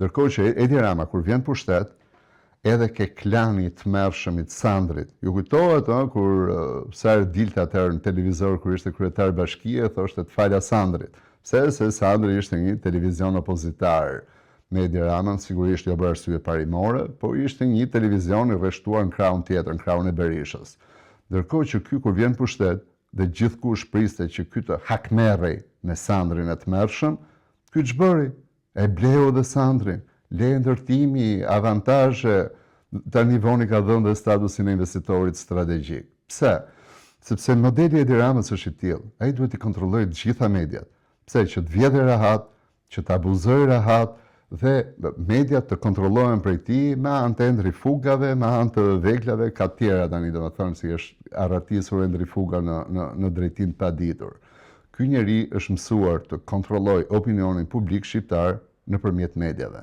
Ndërkohë që Edi Rama, kur vjen pushtet, edhe ke klani të mërshëm i të Sandrit. Ju kujtohet, kur Sër dilte atëherë në televizor, kur ishte kryetar bashkie, thoshte të falja Sandrit. Se Sandri ishte një televizion opozitar. Me Edi Ramën sigurisht jo për arsye parimore, por ishte një televizion i rreshtuar në krahun tjetër, në krahun e Berishës. Ndërkohë që ky kur vjen pushtet, dhe gjithkush priste që ky të hakmerrej me Sandrin e të mërshëm, ky ç'bëri? E bleu dhe Sandrin, le ndërtimi, avantazhe, tani voni ka dhënë dhe statusin e investitorit strategjik. Pse? Sepse modeli Edi Ramës është i tillë, ai duhet i kontrollojë të gjitha mediat. Pse? Që të vjedhë rahat, që të abuzojë rahat, dhe mediat të kontrollohen prej tij me anë të ndrifugave, me anë të veglave, ka tjera tani domethënë si është arratisur e ndrifuga në drejtim të paditur. Ky njeri është mësuar të kontrollojë opinionin publik shqiptar nëpërmjet mediave.